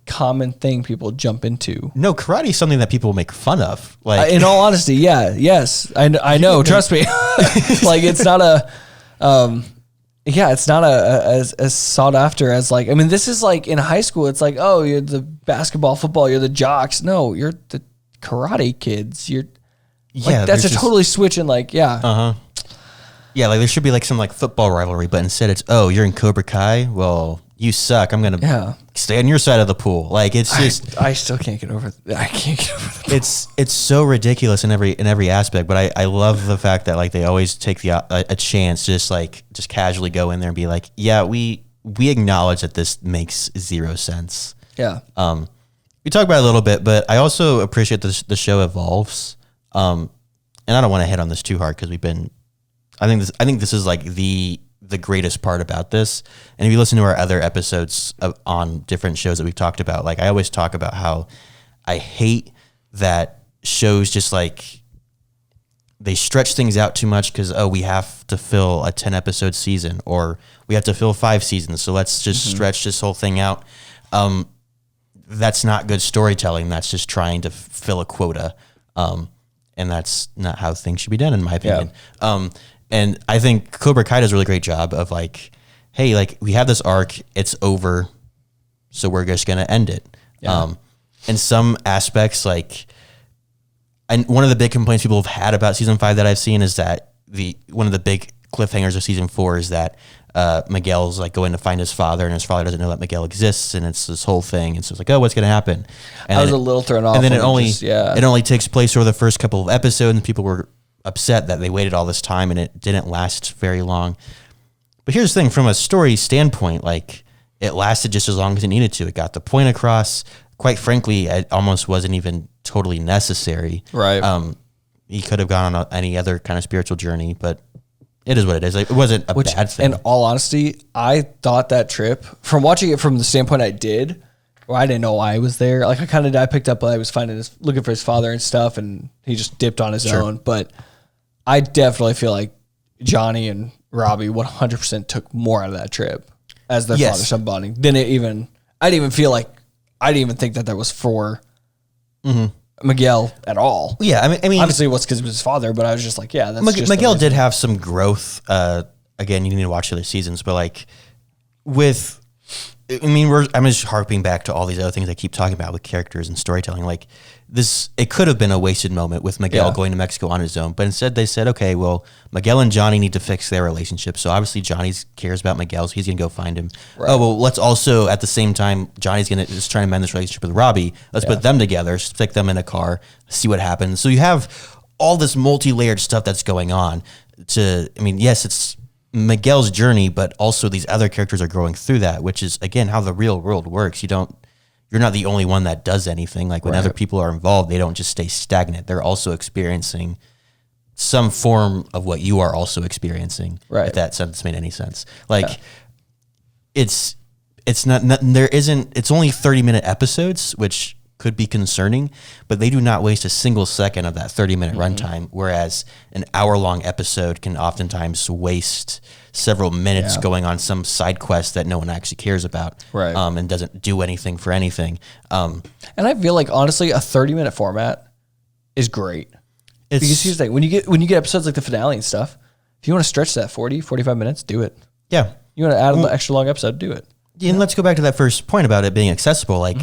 common thing people jump into. No, karate is something that people make fun of. Like, in all honesty, yes, I know. Trust me. Like, it's not it's not as sought after as like. I mean, this is like in high school. It's like, oh, you're the basketball, football, you're the jocks. No, you're the karate kids. You're like, that's a totally switch in like Yeah, like there should be like some like football rivalry, but instead it's, oh, you're in Cobra Kai. Well, you suck. I'm gonna stay on your side of the pool. Like, it's just, I still can't get over. I can't get over that. It's so ridiculous in every aspect. But I love the fact that like they always take a chance to just casually go in there and be like, yeah, we acknowledge that this makes zero sense. Yeah. We talk about it a little bit, but I also appreciate the show evolves. And I don't want to hit on this too hard because I think this is like the greatest part about this. And if you listen to our other episodes on different shows that we've talked about, like I always talk about how I hate that shows just like they stretch things out too much because, we have to fill a 10 episode season or we have to fill 5 seasons. So let's just stretch this whole thing out. That's not good storytelling. That's just trying to fill a quota. And that's not how things should be done, in my opinion. Yeah. And I think Cobra Kai does a really great job of like, hey, like we have this arc, it's over, so we're just going to end it. Yeah. In some aspects, like, and one of the big complaints people have had about season 5 that I've seen is that one of the big cliffhangers of season 4 is that Miguel's like going to find his father, and his father doesn't know that Miguel exists, and it's this whole thing. And so it's like, oh, what's going to happen? And I was a little thrown off. And then it only takes place over the first couple of episodes, and people were upset that they waited all this time and it didn't last very long. But here's the thing, from a story standpoint, like it lasted just as long as it needed to. It got the point across. Quite frankly, it almost wasn't even totally necessary. Right. He could have gone on any other kind of spiritual journey, but it is what it is. Like, it wasn't a bad thing. In all honesty, I thought that trip, from watching it from the standpoint I did, well, I didn't know why I was there. Like I picked up, I was looking for his father and stuff, and he just dipped on his own. But I definitely feel like Johnny and Robbie 100% took more out of that trip as their father-son bonding than I didn't even think that was for Miguel at all. Yeah, I mean, obviously it was because it was his father, but I was just like, yeah, that's just Miguel did have some growth. Again, you need to watch the other seasons, but like I'm just harping back to all these other things I keep talking about with characters and storytelling. Like this, it could have been a wasted moment with Miguel going to Mexico on his own, but instead they said, okay, well, Miguel and Johnny need to fix their relationship. So obviously Johnny cares about Miguel, so he's going to go find him. Right. Oh, well, let's also, at the same time, Johnny's just trying to mend this relationship with Robbie. Let's put them together, stick them in a car, see what happens. So you have all this multi-layered stuff that's going on yes, it's Miguel's journey, but also these other characters are growing through that, which is, again, how the real world works. You're not the only one that does anything. Like when other people are involved, they don't just stay stagnant. They're also experiencing some form of what you are also experiencing. Right. If that sentence made any sense. Like it's not there isn't, it's only 30-minute episodes, which could be concerning, but they do not waste a single second of that 30-minute runtime, whereas an hour-long episode can oftentimes waste several minutes going on some side quest that no one actually cares about, right? And doesn't do anything for anything. And I feel like, honestly, a 30-minute format is great. Because here's the thing, when you get episodes like the finale and stuff, if you want to stretch that 40, 45 minutes, do it. Yeah. You want to add an extra long episode, do it. And let's go back to that first point about it being accessible. Like,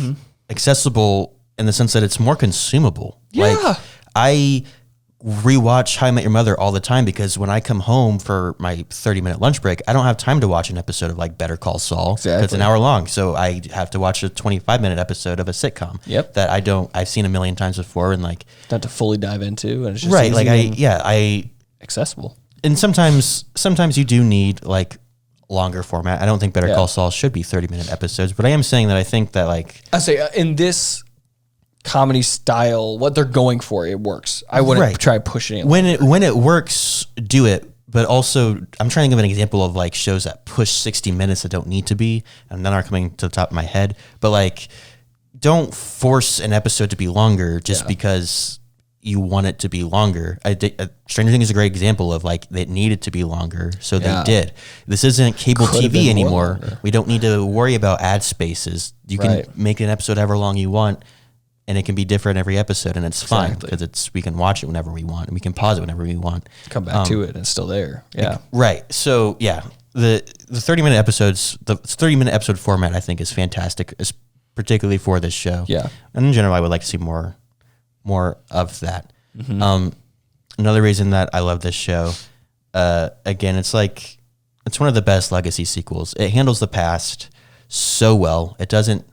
accessible in the sense that it's more consumable. Yeah. Like, I rewatch How I Met Your Mother all the time because when I come home for my 30-minute lunch break, I don't have time to watch an episode of like Better Call Saul. Exactly. It's an hour long. So I have to watch a 25-minute episode of a sitcom that I've seen a million times before and like not to fully dive into. And it's just right. Like accessible. And sometimes you do need like longer format. I don't think Better Call Saul should be 30-minute episodes, but I am saying that I think that like I say in this comedy style, what they're going for, it works. I wouldn't try pushing it. When it works, do it. But also, I'm trying to give an example of like shows that push 60 minutes that don't need to be, and none are coming to the top of my head. But like, don't force an episode to be longer just because you want it to be longer. Stranger Things is a great example of like it needed to be longer, so they did. This isn't cable TV anymore. We don't need to worry about ad spaces. You can make an episode however long you want. And it can be different every episode, and it's fine because we can watch it whenever we want, and we can pause it whenever we want. Come back to it, and it's still there. Yeah, right. So yeah, the 30-minute episodes, the 30-minute episode format, I think is fantastic, particularly for this show. Yeah, and in general, I would like to see more of that. Another reason that I love this show, again, it's one of the best legacy sequels. It handles the past so well. It doesn't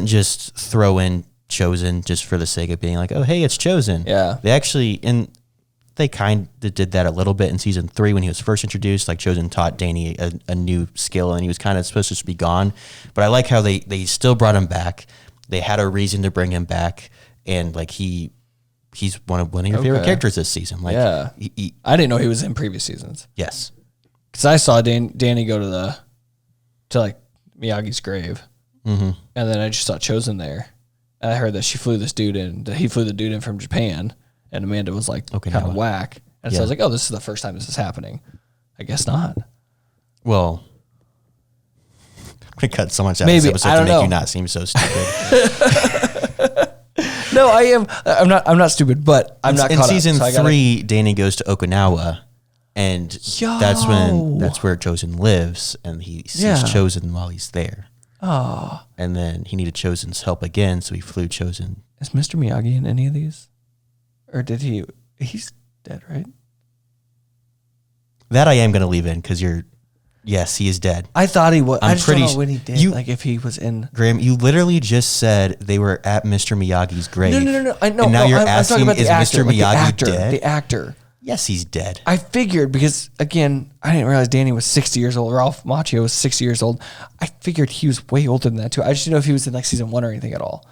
just throw in Chosen just for the sake of being like, oh, hey, it's Chosen. Yeah. They kind of did that a little bit in season 3 when he was first introduced. Like Chosen taught Danny a new skill, and he was kind of supposed to just be gone. But I like how they still brought him back. They had a reason to bring him back, and like he's one of your favorite characters this season. Like, I didn't know he was in previous seasons. Yes, because I saw Danny go to like Miyagi's grave, and then I just saw Chosen there. And I heard that he flew the dude in from Japan, and Amanda was like kind of whack. And so I was like, oh, this is the first time this is happening. I guess not. Well, we cut so much out of this episode to make you not seem so stupid. No, I am. I'm not stupid, but I'm not. In season 3, Danny goes to Okinawa, and that's where Chosen lives, and he sees Chosen while he's there. Oh. And then he needed Chosen's help again, so he flew Chosen. Is Mr. Miyagi in any of these? Or did he... He's dead, right? That I am going to leave in, because yes, he is dead. I thought he was. I just don't know when he did. Like if he was in... Graham, you literally just said they were at Mr. Miyagi's grave. No. I know. And now you're asking, is Mr. Miyagi dead? The actor. Yes, he's dead. I figured because, again, I didn't realize Danny was 60 years old. Ralph Macchio was 60 years old. I figured he was way older than that, too. I just didn't know if he was in like season 1 or anything at all.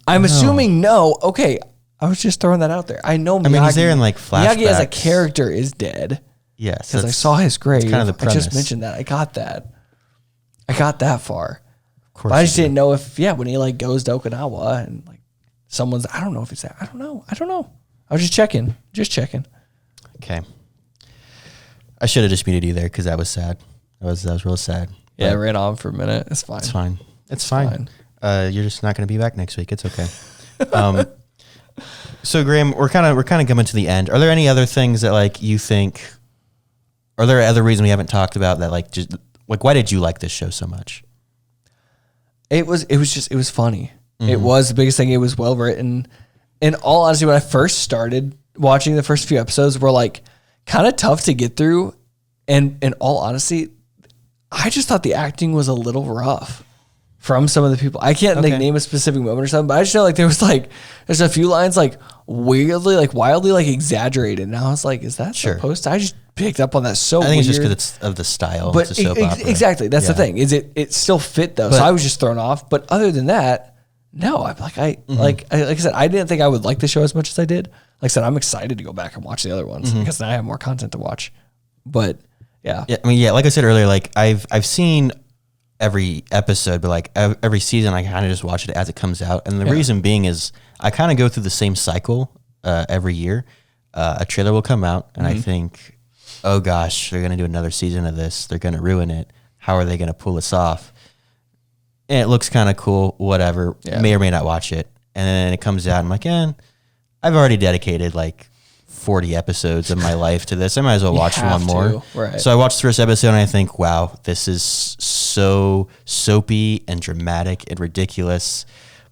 I'm assuming no. Okay. I was just throwing that out there. I know Miyagi. I mean, he's there in like flashbacks. Miyagi as a character is dead. Yes. Because I saw his grave. That's kind of the premise. I just mentioned that. I got that far. Of course. But I just didn't know if, when he like goes to Okinawa and like someone's, I don't know if it's that. I don't know. I was just checking. Okay. I should have just muted you there because that was sad. That was real sad. Yeah, I ran on for a minute. It's fine. It's fine. You're just not going to be back next week. It's okay. So Graham, we're kind of coming to the end. Are there any other things that like you think? Are there other reasons we haven't talked about that? Like, just like, why did you like this show so much? It was funny. It was the biggest thing. It was well written. In all honesty, when I first started watching the first few episodes, were like kind of tough to get through. And in all honesty, I just thought the acting was a little rough from some of the people. I can't like name a specific moment or something, but I just know like there's a few lines like weirdly, like wildly, like exaggerated. And I was like, is that supposed to? I just picked up on that so I think it's just because it's of the style. But it's a soap opera. Exactly. That's the thing. Is it still fit though? So I was just thrown off. But other than that, no, I'm like, like I said, I didn't think I would like the show as much as I did. like I said, I'm excited to go back and watch the other ones because now I have more content to watch. But yeah, I mean, like I said earlier, like I've seen every episode, but like every season, I kind of just watch it as it comes out. And the reason being is I kind of go through the same cycle every year. A trailer will come out, and I think, oh gosh, they're gonna do another season of this. They're gonna ruin it. How are they gonna pull this off? And it looks kind of cool, whatever. Yeah. May or may not watch it. And then it comes out, I'm like, I've already dedicated like 40 episodes of my life to this. I might as well watch one more. Right. So I watched the first episode and I think, wow, this is so soapy and dramatic and ridiculous.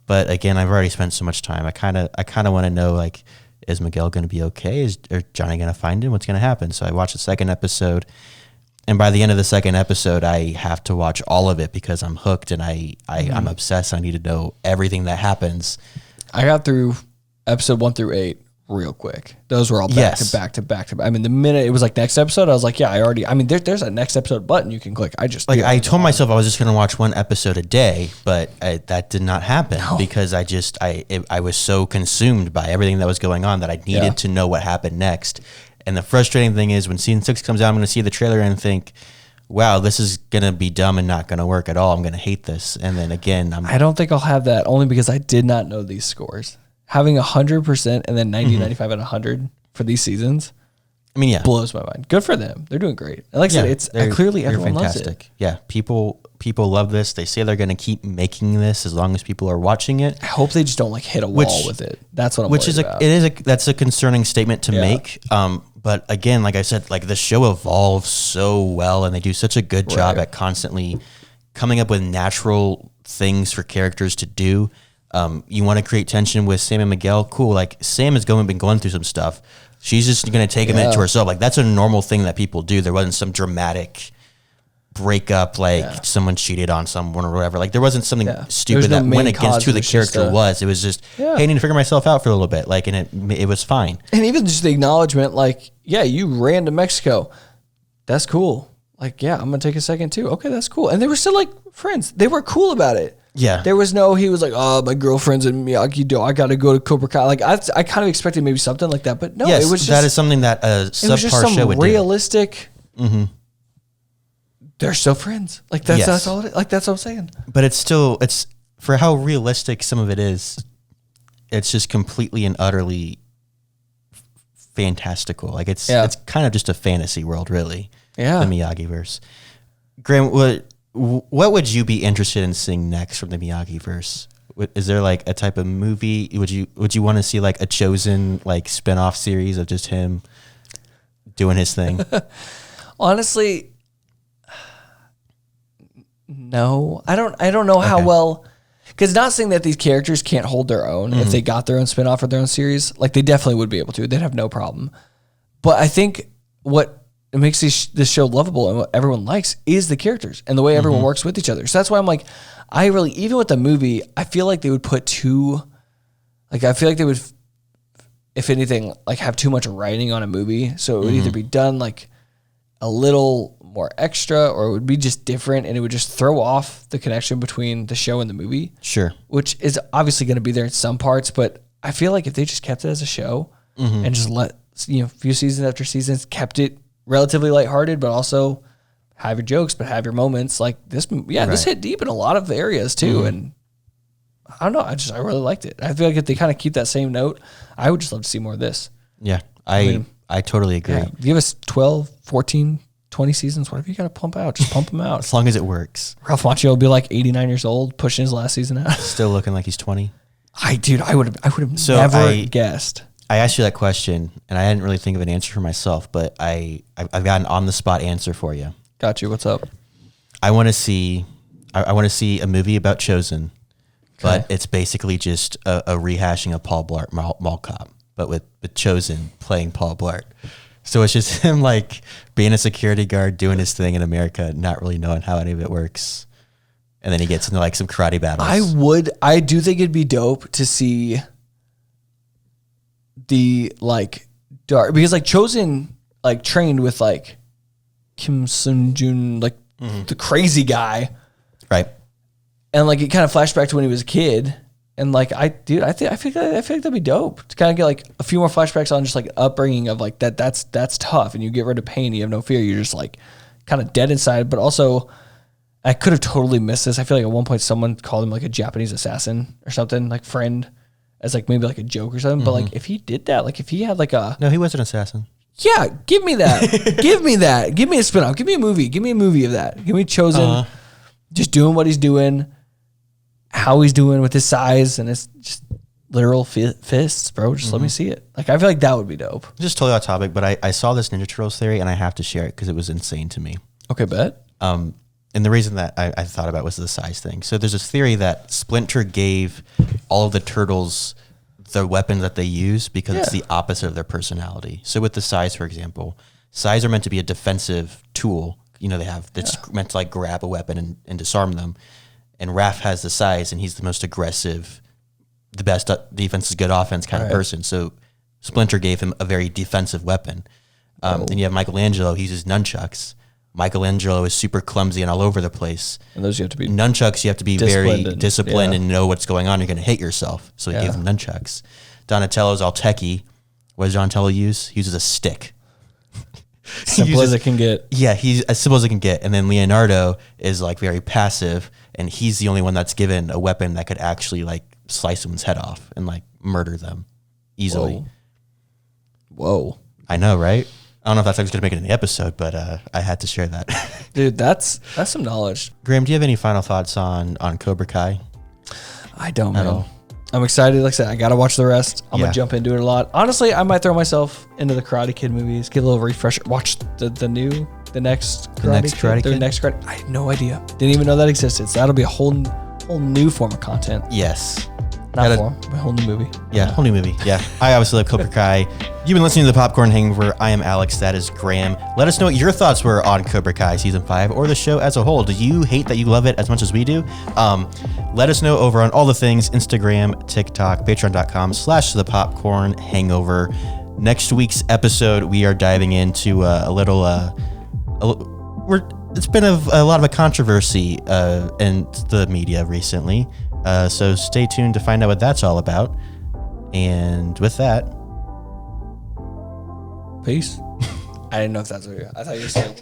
But again, I've already spent so much time. I kind of want to know, like, is Miguel going to be okay? Is Johnny going to find him? What's going to happen? So I watched the second episode, and by the end of the second episode, I have to watch all of it because I'm hooked and I'm obsessed. I need to know everything that happens. I got through episode 1 through 8 real quick. Those were all back to back to back to back. I mean, the minute it was like next episode, I was like, there's a next episode button you can click. I told myself I was just going to watch one episode a day, but that did not happen because I was so consumed by everything that was going on that I needed to know what happened next. And the frustrating thing is when season 6 comes out, I'm going to see the trailer and think, wow, this is going to be dumb and not going to work at all. I'm going to hate this. And then again, I don't think I'll have that only because I did not know these scores. Having 100% and then 90, 95, and 100 for these seasons, blows my mind. Good for them. They're doing great. And like I said, clearly everyone loves it. Yeah, people love this. They say they're going to keep making this as long as people are watching it. I hope they just don't like hit a wall with it. That's what I'm worried about. That's a concerning statement to make. But again, like I said, like the show evolves so well and they do such a good job at constantly coming up with natural things for characters to do. You want to create tension with Sam and Miguel? Cool. Like Sam has been going through some stuff. She's just going to take a minute to herself. Like that's a normal thing that people do. There wasn't some dramatic breakup, like someone cheated on someone or whatever. Like there wasn't something stupid that went against who the character was. It was just, hey, I need to figure myself out for a little bit. Like, and it was fine. And even just the acknowledgement, like, you ran to Mexico. That's cool. Like, I'm going to take a second too. Okay, that's cool. And they were still like friends. They were cool about it. Yeah. There was he was like, oh, my girlfriend's in Miyagi-Do. I got to go to Cobra Kai. Like, I kind of expected maybe something like that, but no, it was just. That is something that a subpar show would do. Realistic. Mm-hmm. They're still friends. Like, that's all it is. Like, that's what I'm saying. But it's for how realistic some of it is, it's just completely and utterly fantastical. Like, it's kind of just a fantasy world, really. Yeah. The Miyagi-verse. Graham, what would you be interested in seeing next from the Miyagi-verse? Is there like a type of movie? Would you want to see like a Chosen like spin-off series of just him doing his thing? Honestly, no. I don't know how well, because not saying that these characters can't hold their own if they got their own spin-off or their own series. Like they definitely would be able to. They'd have no problem. But I think what it makes this show lovable and what everyone likes is the characters and the way everyone works with each other. So that's why I'm like, even with the movie, I feel like they would put I feel like they would, if anything, like have too much writing on a movie. So it would either be done like a little more extra or it would be just different and it would just throw off the connection between the show and the movie. Sure. Which is obviously going to be there in some parts, but I feel like if they just kept it as a show and just let, few seasons after seasons, kept it relatively lighthearted, but also have your jokes, but have your moments. Like this, this hit deep in a lot of areas too. And I don't know, I really liked it. I feel like if they kind of keep that same note, I would just love to see more of this. Yeah, I totally agree. Yeah, give us 12, 14, 20 seasons, whatever you got to pump out, just pump them out. As long as it works. Ralph Macchio will be like 89 years old, pushing his last season out. Still looking like he's 20. I would have never guessed. I asked you that question, and I didn't really think of an answer for myself, but I've got an on-the-spot answer for you. Got you. What's up? I want to see a movie about Chosen, but it's basically just a rehashing of Paul Blart Mall Cop, but with Chosen playing Paul Blart. So it's just him like being a security guard, doing his thing in America, not really knowing how any of it works, and then he gets into like some karate battles. I do think it'd be dope to see the like dark, because like Chosen like trained with like Kim Sun-jun, like the crazy guy, right? And like it kind of flashed back to when he was a kid, And like I feel like that'd be dope to kind of get like a few more flashbacks on just like upbringing of like that's tough, and you get rid of pain, you have no fear, you're just like kind of dead inside. But also, I could have totally missed this. I feel like at one point someone called him like a Japanese assassin or something, like friend, as like maybe like a joke or something. But like if he did that, like if he had like a no, he was an assassin. Yeah, give me that. Give me that. Give me a spinoff. Give me a movie. Give me a movie of that. Give me Chosen, just doing what he's doing, how he's doing with his size and his just literal fists, bro. Just let me see it. Like, I feel like that would be dope. Just totally off topic, but I saw this Ninja Turtles theory and I have to share it because it was insane to me. Okay, bet. And the reason that I thought about was the size thing. So there's this theory that Splinter gave all of the turtles the weapons that they use because it's the opposite of their personality. So with the size, for example, size are meant to be a defensive tool. You know, they have that's meant to like grab a weapon and disarm them. And Raph has the size, and he's the most aggressive, the best defense is good offense kind of person. So Splinter gave him a very defensive weapon. Then you have Michelangelo. He uses nunchucks. Michelangelo is super clumsy and all over the place. And those you have to be nunchucks. You have to be very disciplined and know what's going on. You're going to hit yourself. So he gave him nunchucks. Donatello's all techie. What does Donatello use? He uses a stick. Simple as it can get. Yeah, he's as simple as it can get. And then Leonardo is like very passive, and he's the only one that's given a weapon that could actually like slice someone's head off and like murder them easily. Whoa. I know, right? I don't know if that's going to make it in the episode, but I had to share that. Dude, that's some knowledge. Graham, do you have any final thoughts on Cobra Kai? I don't, man. I'm excited. Like I said, I got to watch the rest. I'm going to jump into it a lot. Honestly, I might throw myself into the Karate Kid movies, get a little refresher. Watch the next Karate Kid. I had no idea. Didn't even know that existed. So that'll be a whole new form of content. Yes. Not a whole new movie. Yeah, whole new movie. Yeah. I obviously love Cobra Kai. You've been listening to The Popcorn Hangover. I am Alex. That is Graham. Let us know what your thoughts were on Cobra Kai Season 5 or the show as a whole. Do you hate that you love it as much as we do? Let us know over on all the things, Instagram, TikTok, patreon.com/The Popcorn Hangover. Next week's episode, we are diving into it's been a lot of a controversy in the media recently. So stay tuned to find out what that's all about. And with that, peace. I didn't know if that's what I thought you were saying.